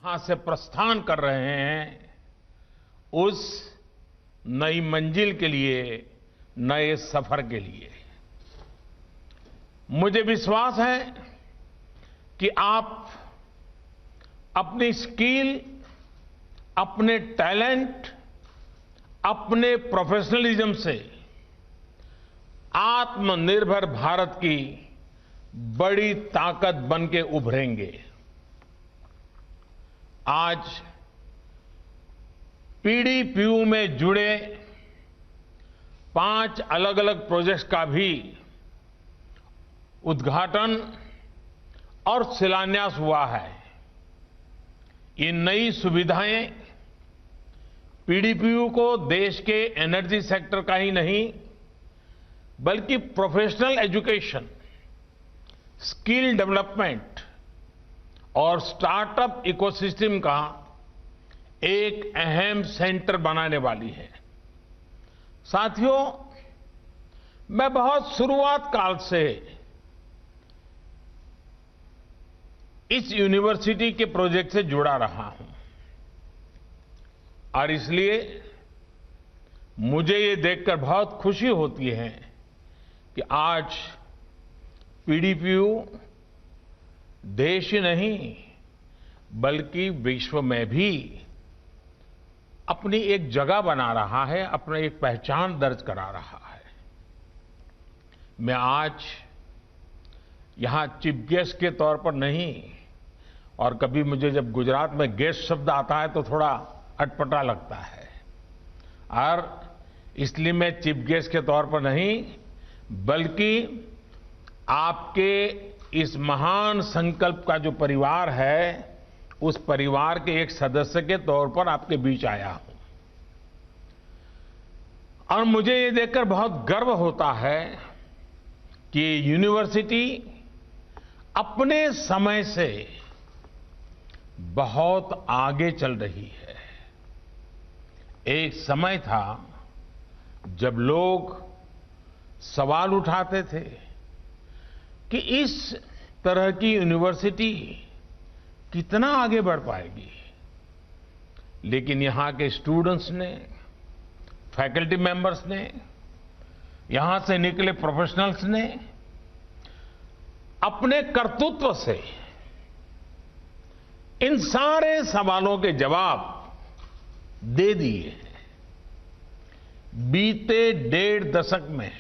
यहां से प्रस्थान कर रहे हैं उस नई मंजिल के लिए, नए सफर के लिए। मुझे विश्वास है कि आप अपनी स्किल, अपने टैलेंट, अपने प्रोफेशनलिज्म से आत्मनिर्भर भारत की बड़ी ताकत बन के उभरेंगे। आज पीडीपीयू में जुड़े 5 अलग अलग प्रोजेक्ट्स का भी उद्घाटन और शिलान्यास हुआ है। ये नई सुविधाएं पीडीपीयू को देश के एनर्जी सेक्टर का ही नहीं बल्कि प्रोफेशनल एजुकेशन, स्किल डेवलपमेंट और स्टार्टअप इकोसिस्टम का एक अहम सेंटर बनाने वाली है। साथियों, मैं बहुत शुरुआत काल से इस यूनिवर्सिटी के प्रोजेक्ट से जुड़ा रहा हूं और इसलिए मुझे ये देखकर बहुत खुशी होती है कि आज पीडीपीयू देश ही नहीं बल्कि विश्व में भी अपनी एक जगह बना रहा है, अपनी एक पहचान दर्ज करा रहा है। मैं आज यहां चीफ गेस्ट के तौर पर नहीं, और कभी मुझे जब गुजरात में गेस्ट शब्द आता है तो थोड़ा अटपटा लगता है, और इसलिए मैं चीफ गेस्ट के तौर पर नहीं बल्कि आपके इस महान संकल्प का जो परिवार है उस परिवार के एक सदस्य के तौर पर आपके बीच आया हूं। और मुझे ये देखकर बहुत गर्व होता है कि यूनिवर्सिटी अपने समय से बहुत आगे चल रही है। एक समय था जब लोग सवाल उठाते थे कि इस तरह की यूनिवर्सिटी कितना आगे बढ़ पाएगी, लेकिन यहां के स्टूडेंट्स ने, फैकल्टी मेंबर्स ने, यहां से निकले प्रोफेशनल्स ने अपने कर्तृत्व से इन सारे सवालों के जवाब दे दिए। बीते 1.5 दशक में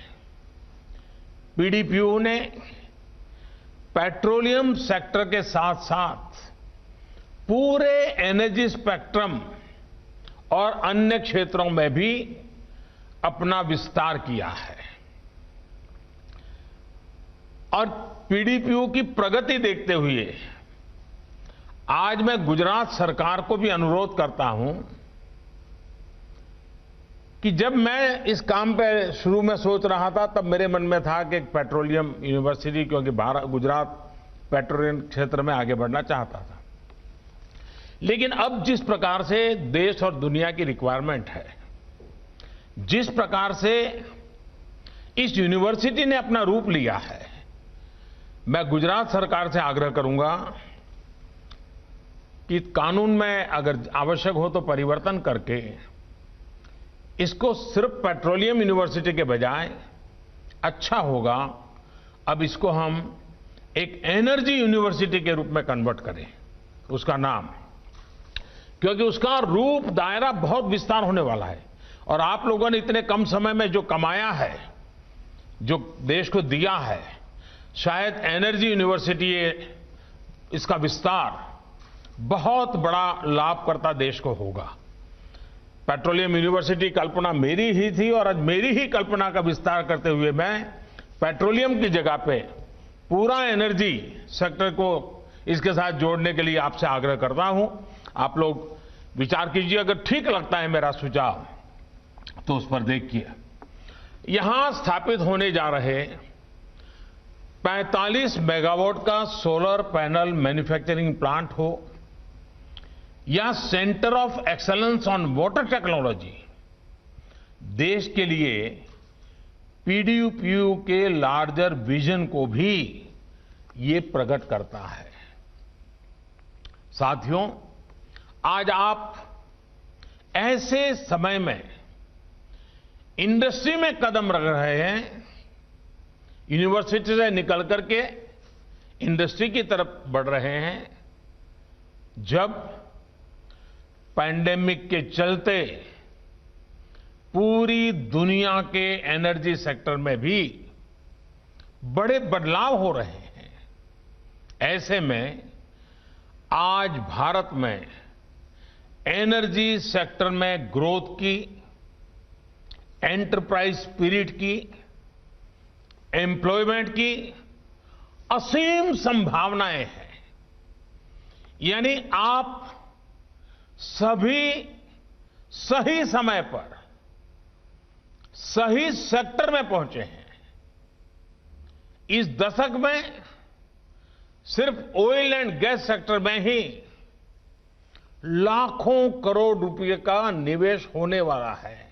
पीडीपीयू ने पेट्रोलियम सेक्टर के साथ साथ पूरे एनर्जी स्पेक्ट्रम और अन्य क्षेत्रों में भी अपना विस्तार किया है। और पीडीपीयू की प्रगति देखते हुए आज मैं गुजरात सरकार को भी अनुरोध करता हूं कि जब मैं इस काम पे शुरू में सोच रहा था तब मेरे मन में था कि एक पेट्रोलियम यूनिवर्सिटी, क्योंकि गुजरात पेट्रोलियम क्षेत्र में आगे बढ़ना चाहता था। लेकिन अब जिस प्रकार से देश और दुनिया की रिक्वायरमेंट है, जिस प्रकार से इस यूनिवर्सिटी ने अपना रूप लिया है, मैं गुजरात सरकार से आग्रह करूंगा कि कानून में अगर आवश्यक हो तो परिवर्तन करके इसको सिर्फ पेट्रोलियम यूनिवर्सिटी के बजाय अच्छा होगा अब इसको हम एक एनर्जी यूनिवर्सिटी के रूप में कन्वर्ट करें उसका नाम, क्योंकि उसका रूप दायरा बहुत विस्तार होने वाला है। और आप लोगों ने इतने कम समय में जो कमाया है, जो देश को दिया है, शायद एनर्जी यूनिवर्सिटी इसका विस्तार बहुत बड़ा लाभकर्ता देश को होगा। पेट्रोलियम यूनिवर्सिटी कल्पना मेरी ही थी और आज मेरी ही कल्पना का विस्तार करते हुए मैं पेट्रोलियम की जगह पे पूरा एनर्जी सेक्टर को इसके साथ जोड़ने के लिए आपसे आग्रह करता हूं। आप लोग विचार कीजिए, अगर ठीक लगता है मेरा सुझाव तो उस पर देखिए। यहां स्थापित होने जा रहे 45 मेगावाट का सोलर पैनल मैन्युफैक्चरिंग प्लांट हो या centre of excellence on water technology, देश के लिए पीडीपीयू के लार्जर विजन को भी ये प्रकट करता है। साथियों, आज आप ऐसे समय में इंडस्ट्री में कदम रख रहे हैं, यूनिवर्सिटी से निकल करके इंडस्ट्री की तरफ बढ़ रहे हैं, जब पैंडेमिक के चलते पूरी दुनिया के एनर्जी सेक्टर में भी बड़े बदलाव हो रहे हैं। ऐसे में आज भारत में एनर्जी सेक्टर में ग्रोथ की, एंटरप्राइज स्पिरिट की, एम्प्लॉयमेंट की असीम संभावनाएं हैं। यानी आप सभी सही समय पर सही सेक्टर में पहुंचे हैं। इस दशक में सिर्फ ऑयल एंड गैस सेक्टर में ही लाखों करोड़ रुपए का निवेश होने वाला है।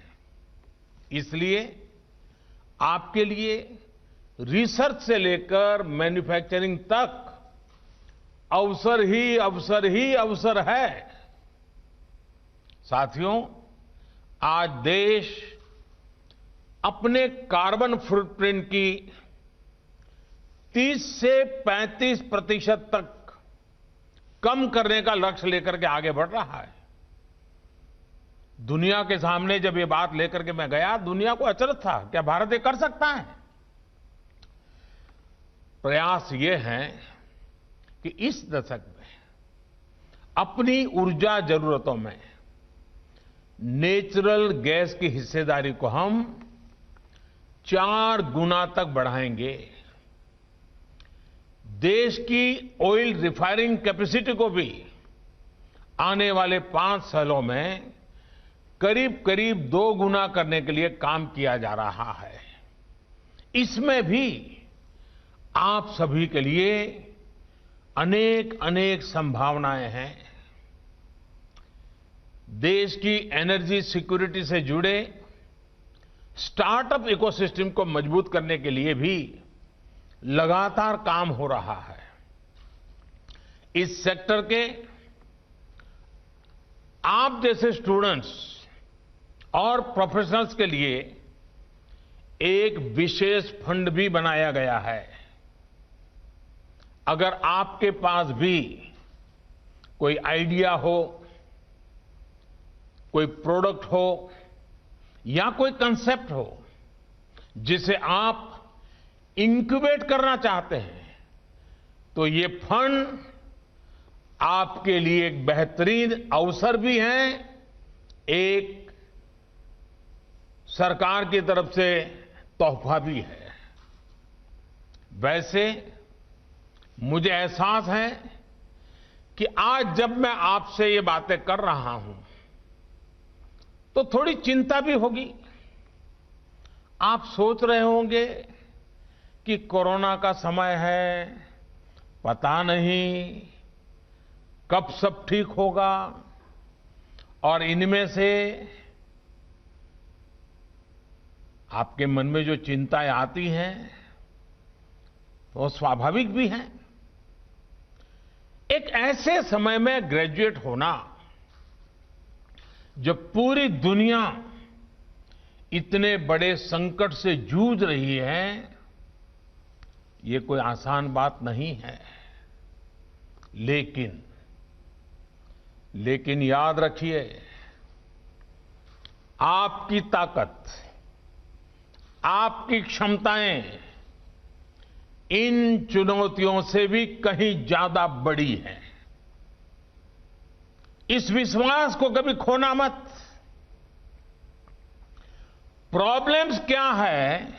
इसलिए आपके लिए रिसर्च से लेकर मैन्युफैक्चरिंग तक अवसर ही अवसर है। साथियों, आज देश अपने कार्बन फुटप्रिंट की 30 से 35% तक कम करने का लक्ष्य लेकर के आगे बढ़ रहा है। दुनिया के सामने जब ये बात लेकर के मैं गया, दुनिया को अचरज था, क्या भारत ये कर सकता है? प्रयास ये है कि इस दशक में अपनी ऊर्जा जरूरतों में नेचुरल गैस की हिस्सेदारी को हम 4 गुना तक बढ़ाएंगे। देश की ऑयल रिफाइनिंग कैपेसिटी को भी आने वाले 5 सालों में करीब करीब 2 गुना करने के लिए काम किया जा रहा है। इसमें भी आप सभी के लिए अनेक अनेक संभावनाएं हैं। देश की एनर्जी सिक्योरिटी से जुड़े स्टार्टअप इकोसिस्टम को मजबूत करने के लिए भी लगातार काम हो रहा है। इस सेक्टर के आप जैसे स्टूडेंट्स और प्रोफेशनल्स के लिए एक विशेष फंड भी बनाया गया है। अगर आपके पास भी कोई आइडिया हो, कोई प्रोडक्ट हो या कोई कंसेप्ट हो जिसे आप इंक्यूबेट करना चाहते हैं, तो ये फंड आपके लिए एक बेहतरीन अवसर भी है, एक सरकार की तरफ से तोहफा भी है। वैसे मुझे एहसास है कि आज जब मैं आपसे ये बातें कर रहा हूं तो थोड़ी चिंता भी होगी। आप सोच रहे होंगे कि कोरोना का समय है, पता नहीं कब सब ठीक होगा, और इनमें से आपके मन में जो चिंताएं आती हैं वो स्वाभाविक भी हैं। एक ऐसे समय में ग्रेजुएट होना, जब पूरी दुनिया इतने बड़े संकट से जूझ रही है, ये कोई आसान बात नहीं है। लेकिन याद रखिए, आपकी ताकत, आपकी क्षमताएं इन चुनौतियों से भी कहीं ज्यादा बड़ी हैं। इस विश्वास को कभी खोना मत। प्रॉब्लम्स क्या है,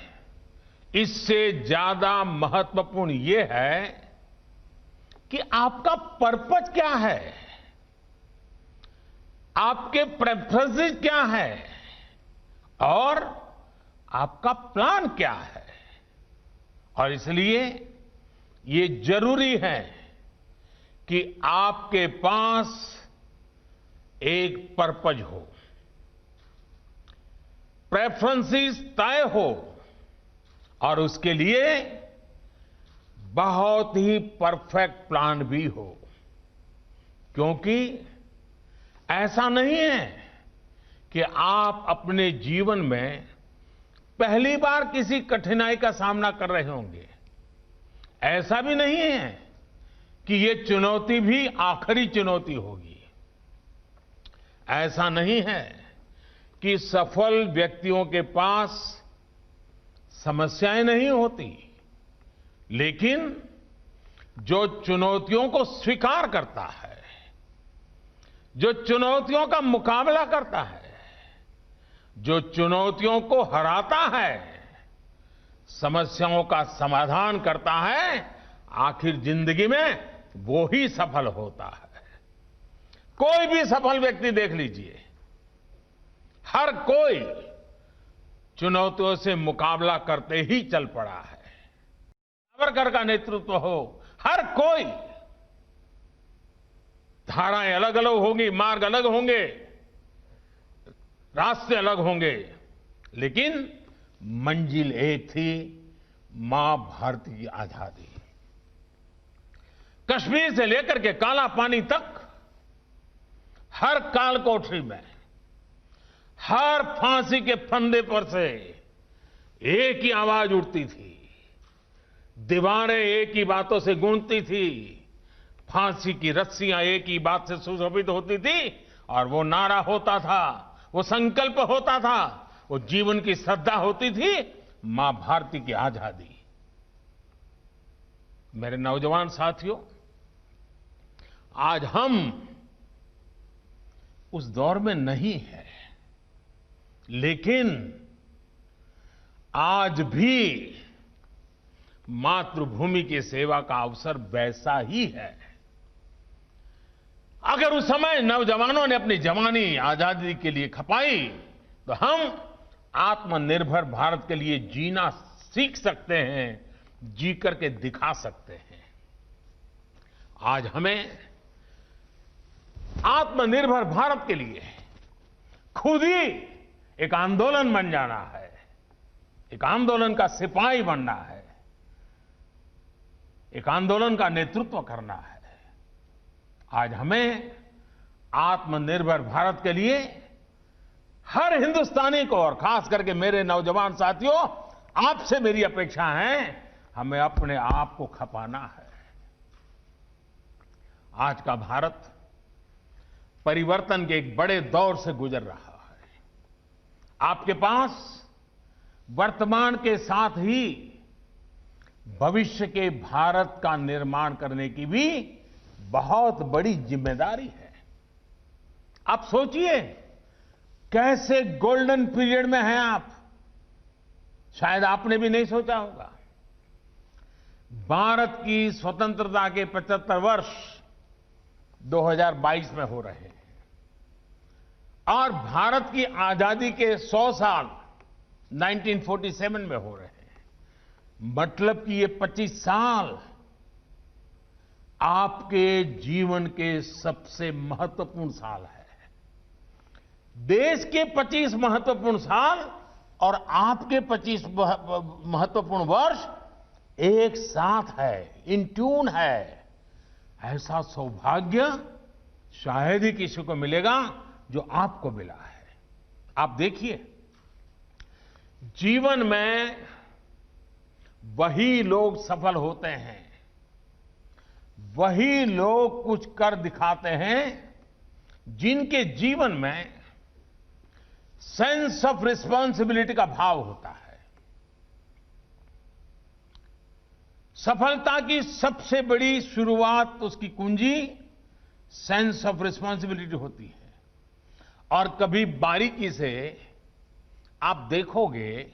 इससे ज्यादा महत्वपूर्ण यह है कि आपका पर्पज क्या है, आपके प्रेफरेंसेस क्या है और आपका प्लान क्या है। और इसलिए ये जरूरी है कि आपके पास एक पर्पज हो, प्रेफरेंसेस तय हो और उसके लिए बहुत ही परफेक्ट प्लान भी हो। क्योंकि ऐसा नहीं है कि आप अपने जीवन में पहली बार किसी कठिनाई का सामना कर रहे होंगे। ऐसा भी नहीं है कि ये चुनौती भी आखिरी चुनौती होगी। ऐसा नहीं है कि सफल व्यक्तियों के पास समस्याएं नहीं होती, लेकिन जो चुनौतियों को स्वीकार करता है, जो चुनौतियों का मुकाबला करता है, जो चुनौतियों को हराता है, समस्याओं का समाधान करता है, आखिर जिंदगी में वो ही सफल होता है। कोई भी सफल व्यक्ति देख लीजिए, हर कोई चुनौतियों से मुकाबला करते ही चल पड़ा है। सावरकर का नेतृत्व हो, हर कोई, धाराएं अलग अलग होंगी, मार्ग अलग होंगे, रास्ते अलग होंगे, लेकिन मंजिल एक थी, मां भारती की आजादी। कश्मीर से लेकर के काला पानी तक हर काल कोठरी में, हर फांसी के फंदे पर से एक ही आवाज उठती थी, दीवारें एक ही बातों से गूंजती थी, फांसी की रस्सियां एक ही बात से सुशोभित होती थी, और वो नारा होता था, वो संकल्प होता था, वो जीवन की श्रद्धा होती थी, मां भारती की आजादी। मेरे नौजवान साथियों, आज हम उस दौर में नहीं है, लेकिन आज भी मातृभूमि की सेवा का अवसर वैसा ही है। अगर उस समय नौजवानों ने अपनी जवानी आजादी के लिए खपाई, तो हम आत्मनिर्भर भारत के लिए जीना सीख सकते हैं, जी करके दिखा सकते हैं। आज हमें आत्मनिर्भर भारत के लिए खुद ही एक आंदोलन बन जाना है, एक आंदोलन का सिपाही बनना है, एक आंदोलन का नेतृत्व करना है। आज हमें आत्मनिर्भर भारत के लिए हर हिंदुस्तानी को, और खास करके मेरे नौजवान साथियों, आपसे मेरी अपेक्षा है, हमें अपने आप को खपाना है। आज का भारत परिवर्तन के एक बड़े दौर से गुजर रहा है। आपके पास वर्तमान के साथ ही भविष्य के भारत का निर्माण करने की भी बहुत बड़ी जिम्मेदारी है। आप सोचिए, कैसे गोल्डन पीरियड में हैं आप। शायद आपने भी नहीं सोचा होगा। भारत की स्वतंत्रता के 75 वर्ष 2022 में हो रहे हैं, और भारत की आजादी के 100 साल 1947 में हो रहे हैं। मतलब कि ये 25 साल आपके जीवन के सबसे महत्वपूर्ण साल है। देश के 25 महत्वपूर्ण साल और आपके 25 महत्वपूर्ण वर्ष एक साथ है, इन ट्यून है। ऐसा सौभाग्य शायद ही किसी को मिलेगा जो आपको मिला है। आप देखिए, जीवन में वही लोग सफल होते हैं, वही लोग कुछ कर दिखाते हैं, जिनके जीवन में सेंस ऑफ रिस्पॉन्सिबिलिटी का भाव होता है। सफलता की सबसे बड़ी शुरुआत, उसकी कुंजी सेंस ऑफ रिस्पॉन्सिबिलिटी होती है। और कभी बारीकी से आप देखोगे,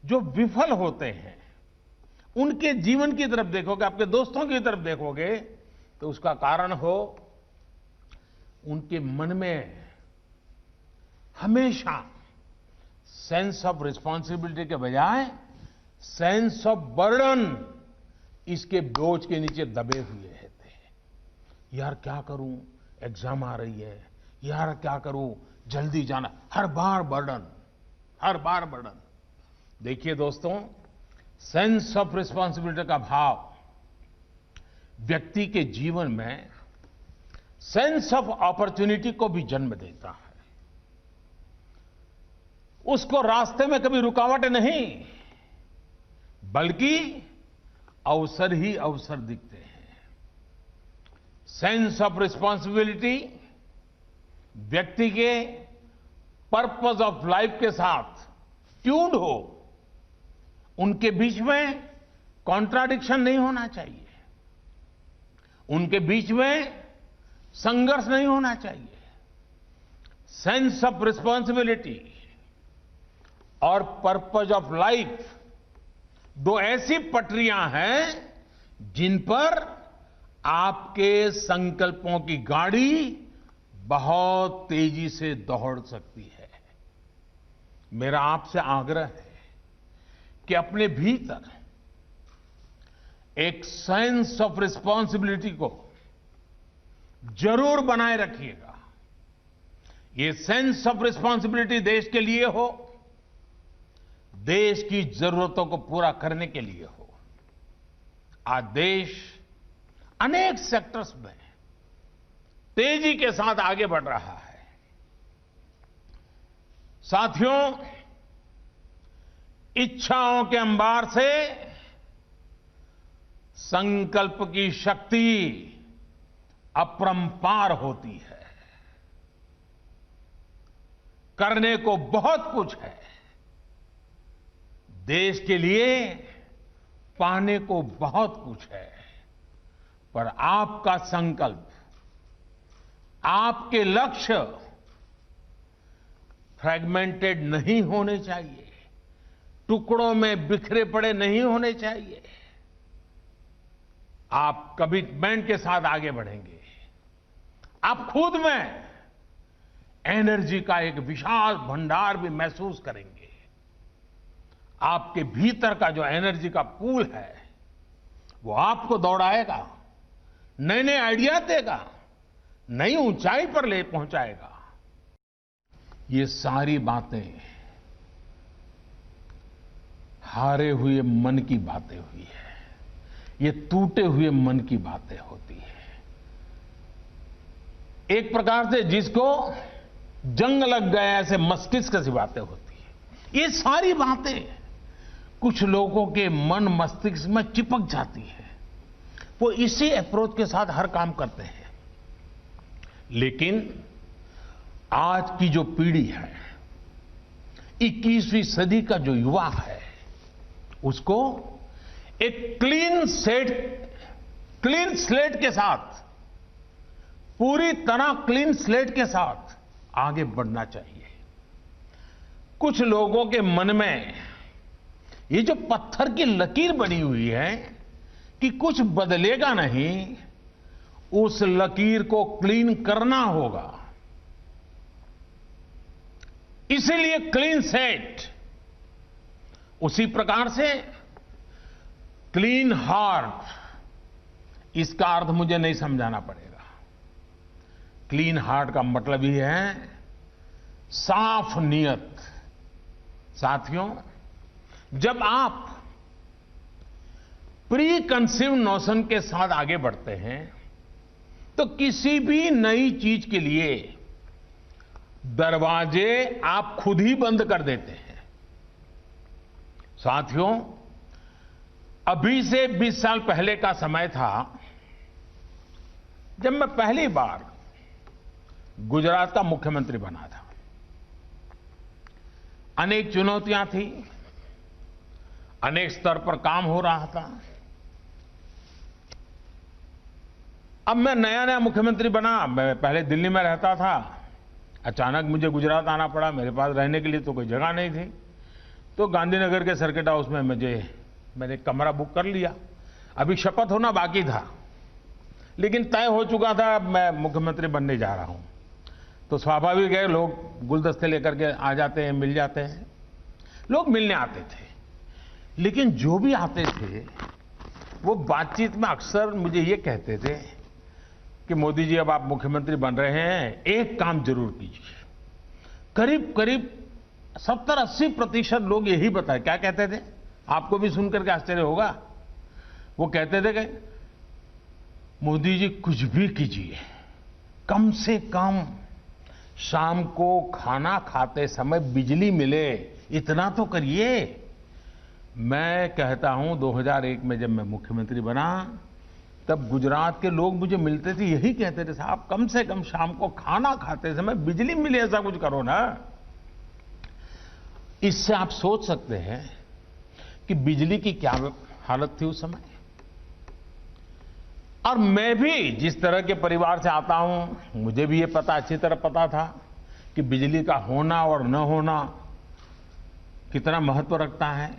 जो विफल होते हैं उनके जीवन की तरफ देखोगे, आपके दोस्तों की तरफ देखोगे, तो उसका कारण हो उनके मन में हमेशा सेंस ऑफ रिस्पॉन्सिबिलिटी के बजाय सेंस ऑफ बर्डन, इसके बोझ के नीचे दबे हुए रहते हैं। यार क्या करूं, एग्जाम आ रही है, यार क्या करूं, जल्दी जाना, हर बार बर्डन, हर बार बर्डन। देखिए दोस्तों, सेंस ऑफ रिस्पॉन्सिबिलिटी का भाव व्यक्ति के जीवन में सेंस ऑफ अपॉर्चुनिटी को भी जन्म देता है। उसको रास्ते में कभी रुकावट नहीं, बल्कि अवसर ही अवसर दिखते हैं। सेंस ऑफ रिस्पांसिबिलिटी व्यक्ति के पर्पस ऑफ लाइफ के साथ ट्यून्ड हो, उनके बीच में कॉन्ट्राडिक्शन नहीं होना चाहिए, उनके बीच में संघर्ष नहीं होना चाहिए। सेंस ऑफ रिस्पांसिबिलिटी और पर्पस ऑफ लाइफ दो ऐसी पटरियां हैं जिन पर आपके संकल्पों की गाड़ी बहुत तेजी से दौड़ सकती है। मेरा आपसे आग्रह है कि अपने भीतर एक सेंस ऑफ रिस्पांसिबिलिटी को जरूर बनाए रखिएगा। ये सेंस ऑफ रिस्पांसिबिलिटी देश के लिए हो, देश की जरूरतों को पूरा करने के लिए हो। आज देश अनेक सेक्टर्स में तेजी के साथ आगे बढ़ रहा है। साथियों, इच्छाओं के अंबार से संकल्प की शक्ति अपरंपार होती है। करने को बहुत कुछ है, देश के लिए पाने को बहुत कुछ है, पर आपका संकल्प, आपके लक्ष्य फ्रैगमेंटेड नहीं होने चाहिए, टुकड़ों में बिखरे पड़े नहीं होने चाहिए। आप कमिटमेंट के साथ आगे बढ़ेंगे, आप खुद में एनर्जी का एक विशाल भंडार भी महसूस करेंगे। आपके भीतर का जो एनर्जी का पूल है वो आपको दौड़ाएगा, नए नए आइडिया देगा, नई ऊंचाई पर ले पहुंचाएगा। ये सारी बातें हारे हुए मन की बातें हुई है, ये टूटे हुए मन की बातें होती है। एक प्रकार से जिसको जंग लग गया ऐसे मस्तिष्क की बातें होती है। ये सारी बातें कुछ लोगों के मन मस्तिष्क में चिपक जाती है, वो इसी अप्रोच के साथ हर काम करते हैं। लेकिन आज की जो पीढ़ी है, 21वीं सदी का जो युवा है, उसको एक क्लीन स्लेट के साथ, पूरी तरह क्लीन स्लेट के साथ आगे बढ़ना चाहिए। कुछ लोगों के मन में ये जो पत्थर की लकीर बनी हुई है कि कुछ बदलेगा नहीं, उस लकीर को क्लीन करना होगा। इसीलिए क्लीन सेट, उसी प्रकार से क्लीन हार्ट, इसका अर्थ मुझे नहीं समझाना पड़ेगा। क्लीन हार्ट का मतलब ही है साफ नियत। साथियों, जब आप प्री कंसीव नोशन के साथ आगे बढ़ते हैं तो किसी भी नई चीज के लिए दरवाजे आप खुद ही बंद कर देते हैं। साथियों, अभी से 20 साल पहले का समय था जब मैं पहली बार गुजरात का मुख्यमंत्री बना था। अनेक चुनौतियां थी, अनेक स्तर पर काम हो रहा था। अब मैं नया नया मुख्यमंत्री बना, मैं पहले दिल्ली में रहता था, अचानक मुझे गुजरात आना पड़ा। मेरे पास रहने के लिए तो कोई जगह नहीं थी, तो गांधीनगर के सर्किट हाउस में मैंने कमरा बुक कर लिया। अभी शपथ होना बाकी था, लेकिन तय हो चुका था मैं मुख्यमंत्री बनने जा रहा हूं। तो स्वाभाविक है, लोग गुलदस्ते लेकर के आ जाते हैं, मिल जाते हैं। लोग मिलने आते थे, लेकिन जो भी आते थे वो बातचीत में अक्सर मुझे ये कहते थे कि मोदी जी, अब आप मुख्यमंत्री बन रहे हैं, एक काम जरूर कीजिए। करीब करीब 70-80% लोग यही बताए। क्या कहते थे? आपको भी सुनकर के आश्चर्य होगा। वो कहते थे कि मोदी जी कुछ भी कीजिए, कम से कम शाम को खाना खाते समय बिजली मिले, इतना तो करिए। मैं कहता हूं 2001 में जब मैं मुख्यमंत्री बना, तब गुजरात के लोग मुझे मिलते थे, यही कहते थे, साहब कम से कम शाम को खाना खाते समय बिजली मिले, ऐसा कुछ करो ना। इससे आप सोच सकते हैं कि बिजली की क्या हालत थी उस समय। और मैं भी जिस तरह के परिवार से आता हूं, मुझे भी ये पता, अच्छी तरह पता था कि बिजली का होना और न होना कितना महत्व रखता है।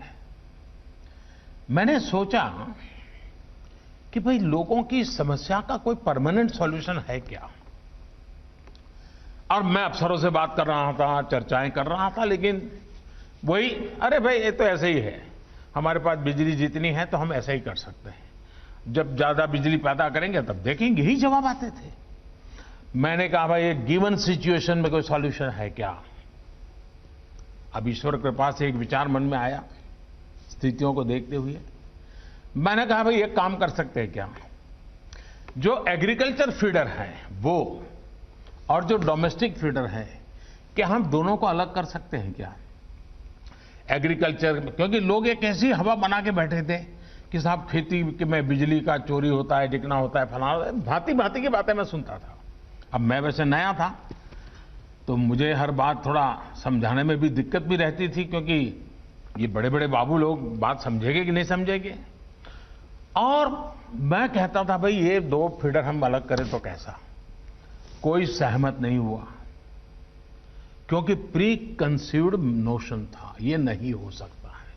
मैंने सोचा कि भाई लोगों की समस्या का कोई परमानेंट सॉल्यूशन है क्या। और मैं अफसरों से बात कर रहा था, चर्चाएं कर रहा था, लेकिन वही, अरे भाई ये तो ऐसे ही है, हमारे पास बिजली जितनी है तो हम ऐसा ही कर सकते हैं, जब ज्यादा बिजली पैदा करेंगे तब देखेंगे, ही जवाब आते थे। मैंने कहा भाई एक गिवन सिचुएशन में कोई सॉल्यूशन है क्या। अब ईश्वर कृपा से एक विचार मन में आया, स्थितियों को देखते हुए मैंने कहा भाई एक काम कर सकते हैं क्या, जो एग्रीकल्चर फीडर है वो और जो डोमेस्टिक फीडर है, क्या हम दोनों को अलग कर सकते हैं क्या। एग्रीकल्चर, क्योंकि लोग एक ऐसी हवा बना के बैठे थे कि साहब खेती में बिजली का चोरी होता है, डिकना होता है, फलाना, भांति भांति की बातें मैं सुनता था। अब मैं वैसे नया था तो मुझे हर बात थोड़ा समझाने में भी दिक्कत भी रहती थी, क्योंकि ये बड़े बड़े बाबू लोग बात समझेंगे कि नहीं समझेंगे। और मैं कहता था भाई ये दो फीडर हम अलग करें तो कैसा। कोई सहमत नहीं हुआ, क्योंकि प्री कंसीव्ड नोशन था, ये नहीं हो सकता है।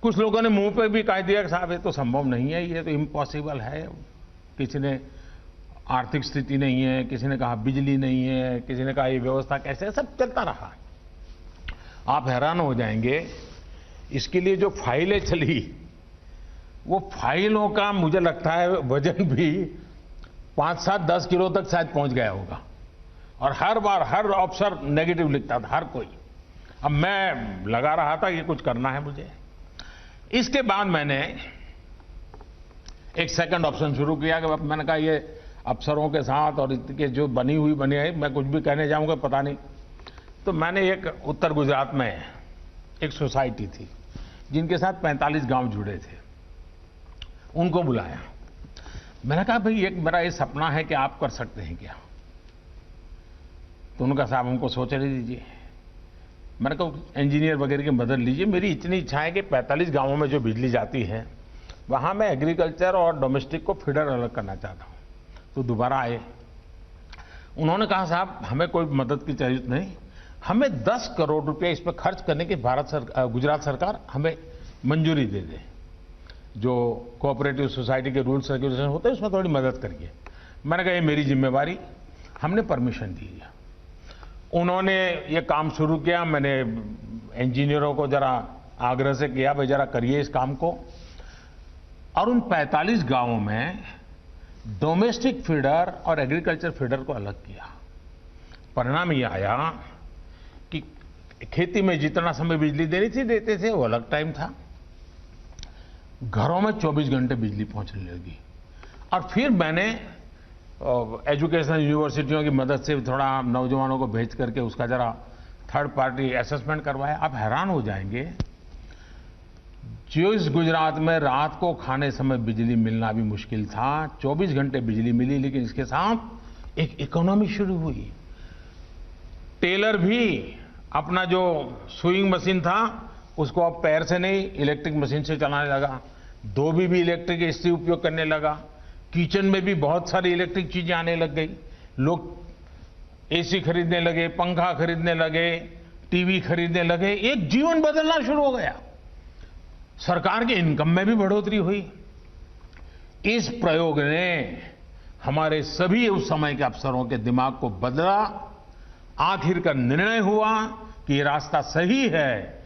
कुछ लोगों ने मुंह पे भी कह दिया कि साहब ये तो संभव नहीं है, ये तो इम्पॉसिबल है। किसी ने आर्थिक स्थिति नहीं है, किसी ने कहा बिजली नहीं है, किसी ने कहा ये व्यवस्था कैसे है, सब चलता रहा। आप हैरान हो जाएंगे, इसके लिए जो फाइलें चली, वो फाइलों का मुझे लगता है वजन भी 5, 7, 10 किलो तक शायद पहुंच गया होगा। और हर बार हर अफसर नेगेटिव लिखता था, हर कोई। अब मैं लगा रहा था ये कुछ करना है मुझे। इसके बाद मैंने एक सेकंड ऑप्शन शुरू किया कि मैंने कहा ये अफसरों के साथ और इनके जो बनी है, मैं कुछ भी कहने जाऊंगा पता नहीं। तो मैंने एक उत्तर गुजरात में एक सोसाइटी थी जिनके साथ 45 गांव जुड़े थे, उनको बुलाया। मैंने कहा भाई एक मेरा ये सपना है कि आप कर सकते हैं क्या। तो उनका साहब हमको सोचने दीजिए। मैंने कहा इंजीनियर वगैरह की मदद लीजिए, मेरी इतनी इच्छा है कि 45 गांवों में जो बिजली जाती है वहां मैं एग्रीकल्चर और डोमेस्टिक को फीडर अलग करना चाहता हूं। तो दोबारा आए, उन्होंने कहा साहब हमें कोई मदद की जरूरत नहीं, हमें 10 करोड़ रुपए इस पर खर्च करने की गुजरात सरकार हमें मंजूरी दे दे। जो कोऑपरेटिव सोसाइटी के रूल्स रेगुलेशन होते हैं उसमें थोड़ी मदद करिए। मैंने कहा ये मेरी जिम्मेवारी, हमने परमिशन दी है। उन्होंने ये काम शुरू किया। मैंने इंजीनियरों को जरा आग्रह से किया भाई जरा करिए इस काम को, और उन 45 गांवों में डोमेस्टिक फीडर और एग्रीकल्चर फीडर को अलग किया। परिणाम ये आया कि खेती में जितना समय बिजली देनी थी देते थे, वो अलग टाइम था। घरों में 24 घंटे बिजली पहुंचने लगी। और फिर मैंने एजुकेशन यूनिवर्सिटियों की मदद से थोड़ा नौजवानों को भेज करके उसका जरा थर्ड पार्टी असेसमेंट करवाया। आप हैरान हो जाएंगे, जो इस गुजरात में रात को खाने समय बिजली मिलना भी मुश्किल था, 24 घंटे बिजली मिली। लेकिन इसके साथ एक इकोनॉमी शुरू हुई। टेलर भी अपना जो सुइंग मशीन था उसको अब पैर से नहीं इलेक्ट्रिक मशीन से चलाने लगा। धोबी भी इलेक्ट्रिक इस्त्री उपयोग करने लगा। किचन में भी बहुत सारी इलेक्ट्रिक चीजें आने लग गई। लोग एसी खरीदने लगे, पंखा खरीदने लगे, टीवी खरीदने लगे। एक जीवन बदलना शुरू हो गया। सरकार की इनकम में भी बढ़ोतरी हुई। इस प्रयोग ने हमारे सभी उस समय के अफसरों के दिमाग को बदला। आखिरकार निर्णय हुआ कि ये रास्ता सही है।